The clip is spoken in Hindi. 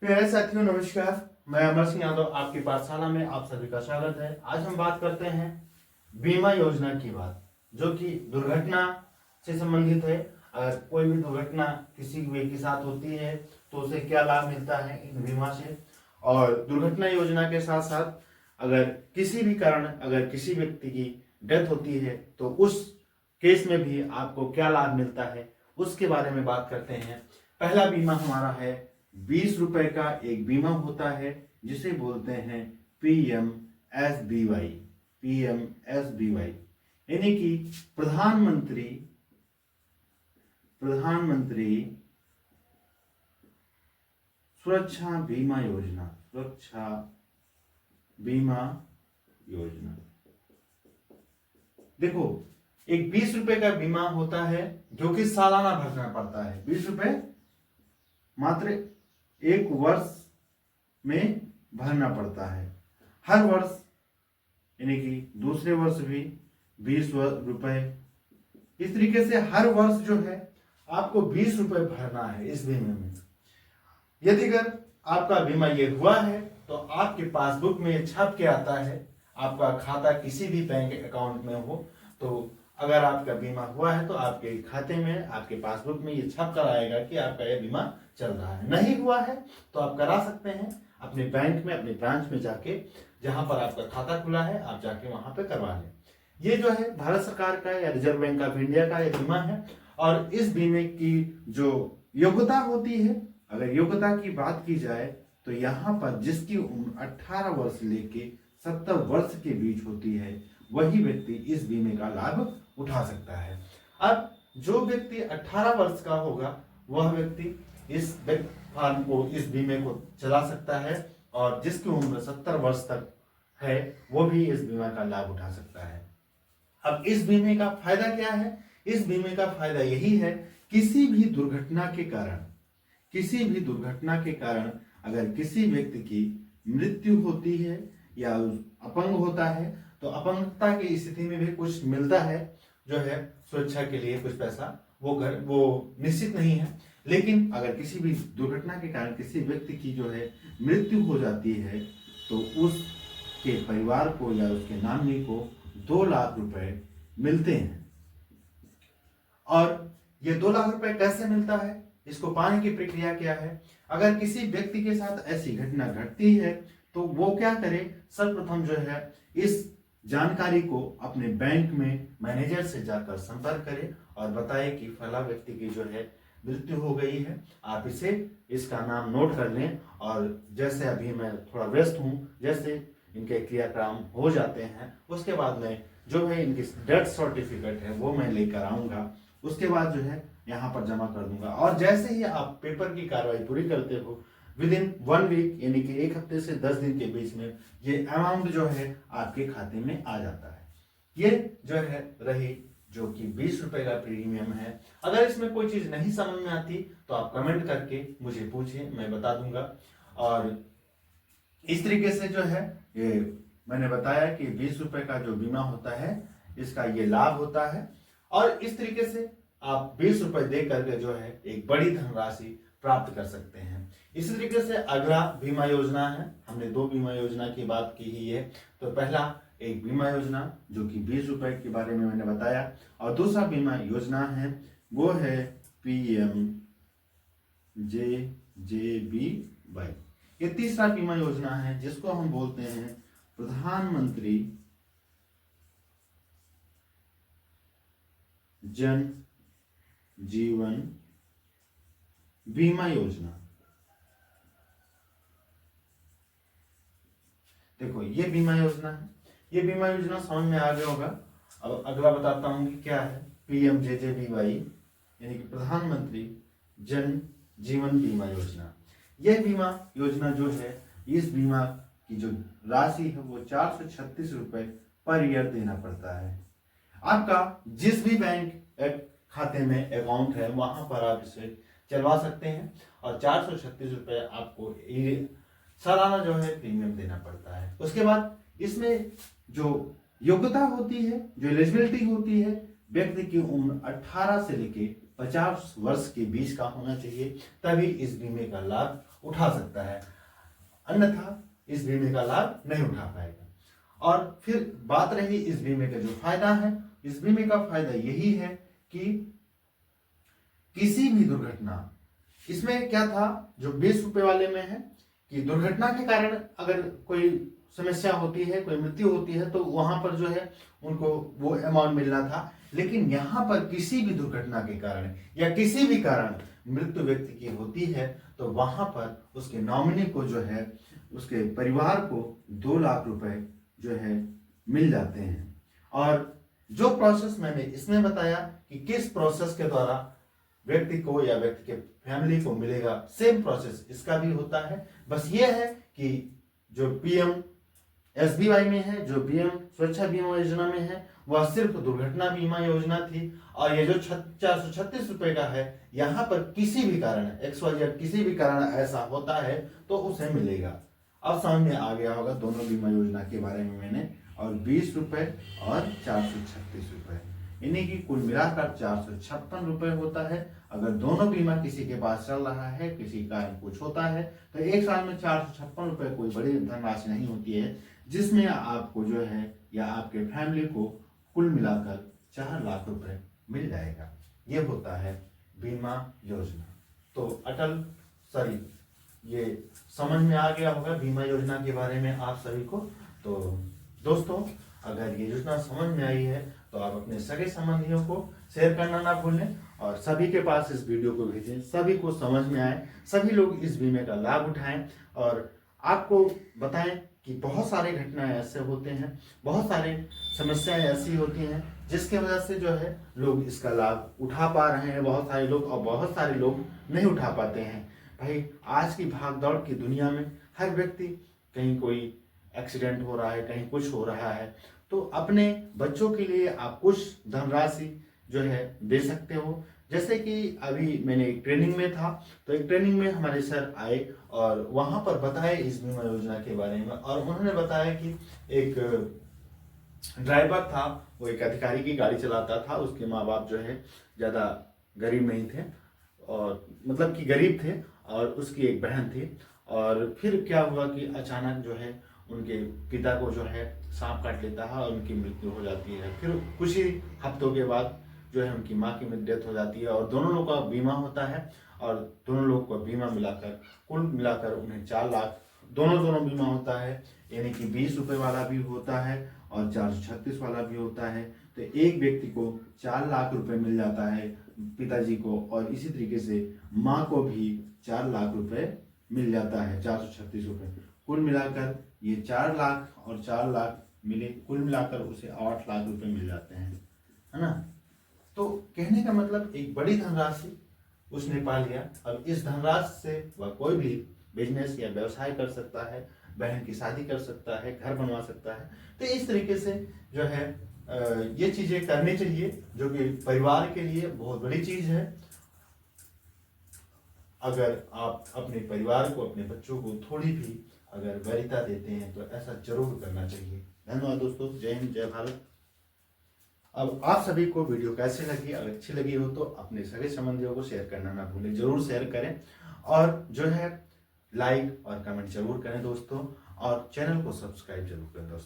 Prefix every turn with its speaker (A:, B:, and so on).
A: प्यारे साथियों नमस्कार। मैं अमर सिंह यादव आपकी पाठशाला में आप सभी का स्वागत है। आज हम बात करते हैं बीमा योजना की बात, जो कि दुर्घटना से संबंधित है। अगर कोई भी दुर्घटना किसी व्यक्ति के साथ होती है तो उसे क्या लाभ मिलता है इन बीमा से, और दुर्घटना योजना के साथ साथ अगर किसी भी कारण अगर किसी व्यक्ति की डेथ होती है तो उस केस में भी आपको क्या लाभ मिलता है उसके बारे में बात करते हैं। पहला बीमा हमारा है 20 रुपए का एक बीमा होता है जिसे बोलते हैं PMSBY। PMSBY यानी कि प्रधानमंत्री सुरक्षा बीमा योजना। सुरक्षा बीमा योजना, देखो एक 20 रुपए का बीमा होता है जो कि सालाना भरना पड़ता है। 20 रुपए मात्र एक वर्ष में भरना पड़ता है। हर वर्ष यानी कि दूसरे वर्ष भी 20 रुपए, इस तरीके से हर वर्ष जो है आपको 20 रुपए भरना है इस बीमे में। यदि अगर आपका बीमा ये हुआ है तो आपके पासबुक में छप के आता है, आपका खाता किसी भी बैंक अकाउंट में हो तो अगर आपका बीमा हुआ है तो आपके खाते में आपके पासबुक में ये छप कर आएगा कि आपका ये बीमा चल रहा है। नहीं हुआ है तो आप करा सकते हैं अपने बैंक में, अपने ब्रांच में जाके, जहां पर आपका खाता खुला है आप जाके वहां पे करवा लें। ये जो है भारत सरकार का या रिजर्व बैंक ऑफ इंडिया का ये बीमा है। और इस बीमे की जो योग्यता होती है, अगर योग्यता की बात की जाए तो यहाँ पर जिसकी उम्र 18 वर्ष लेके 70 वर्ष के बीच होती है वही व्यक्ति इस बीमे का लाभ उठा सकता है। अब जो व्यक्ति 18 वर्ष का होगा वह व्यक्ति इस फार्म को, इस बीमे को चला सकता है, और जिसकी उम्र 70 वर्ष तक है वो भी इस बीमा का लाभ उठा सकता है। अब इस बीमे का फायदा क्या है? इस बीमे का फायदा यही है, किसी भी दुर्घटना के कारण अगर किसी व्यक्ति की मृत्यु होती है या अपंग होता है तो अपंगता की स्थिति में भी कुछ मिलता है, जो है सुरक्षा के लिए कुछ पैसा, वो निश्चित नहीं है। लेकिन अगर किसी भी दुर्घटना के कारण किसी व्यक्ति की जो है मृत्यु हो जाती है तो उसके परिवार को या उसके नामनी को 2 लाख रुपए मिलते हैं। और ये 2 लाख रुपए कैसे मिलता है, इसको पाने की प्रक्रिया क्या है? अगर किसी व्यक्ति के साथ ऐसी घटना घटती है तो वो क्या करे, सर्वप्रथम जो है इस जानकारी को अपने बैंक में मैनेजर से जाकर संपर्क करे और बताए कि फला व्यक्ति की जो है मृत्यु हो गई है, आप इसका नाम नोट कर लें, और जैसे अभी मैं थोड़ा व्यस्त हूँ, जैसे इनके क्रियाक्रम हो जाते हैं उसके बाद में जो है इनकी डेथ सर्टिफिकेट है वो मैं लेकर आऊँगा, उसके बाद जो है यहाँ पर जमा कर दूंगा। और जैसे ही आप पेपर की कार्रवाई पूरी करते हो विदिन 1 वीक यानी कि 1 हफ्ते से 10 दिन के बीच में ये अमाउंट जो है आपके खाते में आ जाता है। ये जो है रही जो कि 20 रुपए का प्रीमियम है। अगर इसमें कोई चीज नहीं समझ में आती तो आप कमेंट करके मुझे पूछिए, मैं बता दूंगा। और इस तरीके से जो है ये मैंने बताया कि 20 रुपए का जो बीमा होता है इसका ये लाभ होता है, और इस तरीके से आप 20 रुपए दे करके जो है एक बड़ी धनराशि प्राप्त कर सकते हैं। इसी तरीके से अगला बीमा योजना है, हमने 2 बीमा योजना की बात की ही है। तो पहला एक बीमा योजना जो कि 20 रुपए के बारे में मैंने बताया, और दूसरा बीमा योजना है वो है PMJJBY। ये तीसरा बीमा योजना है जिसको हम बोलते हैं प्रधानमंत्री जन जीवन बीमा योजना। देखो ये बीमा योजना है, ये बीमा योजना समझ में आ गया होगा। अब अगला बताता हूं कि क्या है PMJJBY यानी कि प्रधानमंत्री जन जीवन बीमा योजना। यह बीमा योजना जो है, इस बीमा की जो राशि है वो 436 रुपए पर ईयर देना पड़ता है। आपका जिस भी बैंक खाते में अकाउंट है वहां पर आप इसे चलवा सकते हैं, और 436 रुपए आपको सालाना जो है प्रीमियम देना पड़ता है। उसके बाद इसमें जो योग्यता होती है, जो एलिजिबिलिटी होती है, व्यक्ति की उम्र 18 से लेके 50 वर्ष के बीच का होना चाहिए, तभी इस बीमे का लाभ उठा सकता है, अन्यथा इस बीमे का लाभ नहीं उठा पाएगा। और फिर बात रही इस बीमे का जो फायदा है, इस बीमे का फायदा यही है कि किसी भी दुर्घटना, इसमें क्या था जो 20 रुपए वाले में है कि दुर्घटना के कारण अगर कोई समस्या होती है, कोई मृत्यु होती है, तो वहां पर जो है उनको वो अमाउंट मिलना था। लेकिन यहाँ पर किसी भी दुर्घटना के कारण या किसी भी कारण मृत्यु व्यक्ति की होती है तो वहां पर उसके नॉमिनी को जो है, उसके परिवार को 2 लाख रुपए जो है मिल जाते हैं। और जो प्रोसेस मैंने इसमें बताया कि किस प्रोसेस के द्वारा व्यक्ति को या व्यक्ति के फैमिली को मिलेगा, सेम प्रोसेस इसका भी होता है। बस ये है कि जो पीएम एसबीवाई में है, जो पीएम सुरक्षा बीमा योजना में है, वह सिर्फ दुर्घटना बीमा योजना थी। और ये जो 436 रुपए का है, यहाँ पर किसी भी कारण XYZ किसी भी कारण ऐसा होता है तो उसे मिलेगा। अब समझ में आ गया होगा दोनों बीमा योजना के बारे में मैंने, और 20 रुपए और 436 रुपए, यानी कि कुल मिलाकर 456 रुपए होता है। अगर दोनों बीमा किसी के पास चल रहा है, किसी कारण कुछ होता है, तो एक साल में 456 रुपए कोई बड़ी धनराशि नहीं होती है, जिसमें आपको जो है या आपके फैमिली को कुल मिलाकर 4 लाख रुपए मिल जाएगा। ये होता है बीमा योजना। तो ये समझ में आ गया होगा बीमा योजना के बारे में आप सभी को। तो दोस्तों, अगर ये योजना समझ में आई है तो आप अपने सगे संबंधियों को शेयर करना ना भूलें और सभी के पास इस वीडियो को भेजें, सभी को समझ में आए, सभी लोग इस बीमे का लाभ उठाएं। और आपको बताएं कि बहुत सारे घटनाएं ऐसे होते हैं, बहुत सारे समस्याएं ऐसी होती हैं जिसके वजह से जो है लोग इसका लाभ उठा पा रहे हैं, बहुत सारे लोग, और बहुत सारे लोग नहीं उठा पाते हैं। भाई, आज की भागदौड़ की दुनिया में हर व्यक्ति, कहीं कोई एक्सीडेंट हो रहा है, कहीं कुछ हो रहा है, तो अपने बच्चों के लिए आप कुछ धनराशि जो है दे सकते हो। जैसे कि अभी मैंने एक ट्रेनिंग में था, तो एक ट्रेनिंग में हमारे सर आए और वहां पर बताए इस बीमा योजना के बारे में। और उन्होंने बताया कि एक ड्राइवर था, वो एक अधिकारी की गाड़ी चलाता था, उसके माँ बाप जो है ज़्यादा गरीब नहीं थे, और मतलब कि गरीब थे, और उसकी एक बहन थी। और फिर क्या हुआ कि अचानक जो है उनके पिता को जो है सांप काट लेता है और उनकी मृत्यु हो जाती है। फिर कुछ ही हफ्तों के बाद जो है उनकी माँ की डेथ हो जाती है, और दोनों लोगों का बीमा होता है, और दोनों लोगों को बीमा मिलाकर कुल मिलाकर उन्हें 4 लाख दोनों बीमा होता है, यानी कि 20 रुपए वाला भी होता है और 436 वाला भी होता है। तो एक व्यक्ति को 4 लाख रुपए मिल जाता है, पिताजी को, और इसी तरीके से माँ को भी 4 लाख रुपए मिल जाता है, 436 रुपए। कुल मिलाकर ये 4 लाख और 4 लाख मिले, कुल मिलाकर उसे 8 लाख रुपए मिल जाते हैं, है ना। तो कहने का मतलब एक बड़ी धनराशि उसने पा लिया। अब इस धनराशि से वह कोई भी बिजनेस या व्यवसाय कर सकता है, बहन की शादी कर सकता है, घर बनवा सकता है। तो इस तरीके से जो है ये चीजें करनी चाहिए, जो कि परिवार के लिए बहुत बड़ी चीज है। अगर आप अपने परिवार को, अपने बच्चों को थोड़ी भी अगर वरीयता देते हैं तो ऐसा जरूर करना चाहिए। धन्यवाद दोस्तों, जय हिंद, जय भारत। अब आप सभी को वीडियो कैसे लगी? अगर अच्छी लगी हो तो अपने सगे संबंधियों को शेयर करना ना भूलें, जरूर शेयर करें, और जो है लाइक और कमेंट जरूर करें दोस्तों, और चैनल को सब्सक्राइब जरूर करें दोस्तों।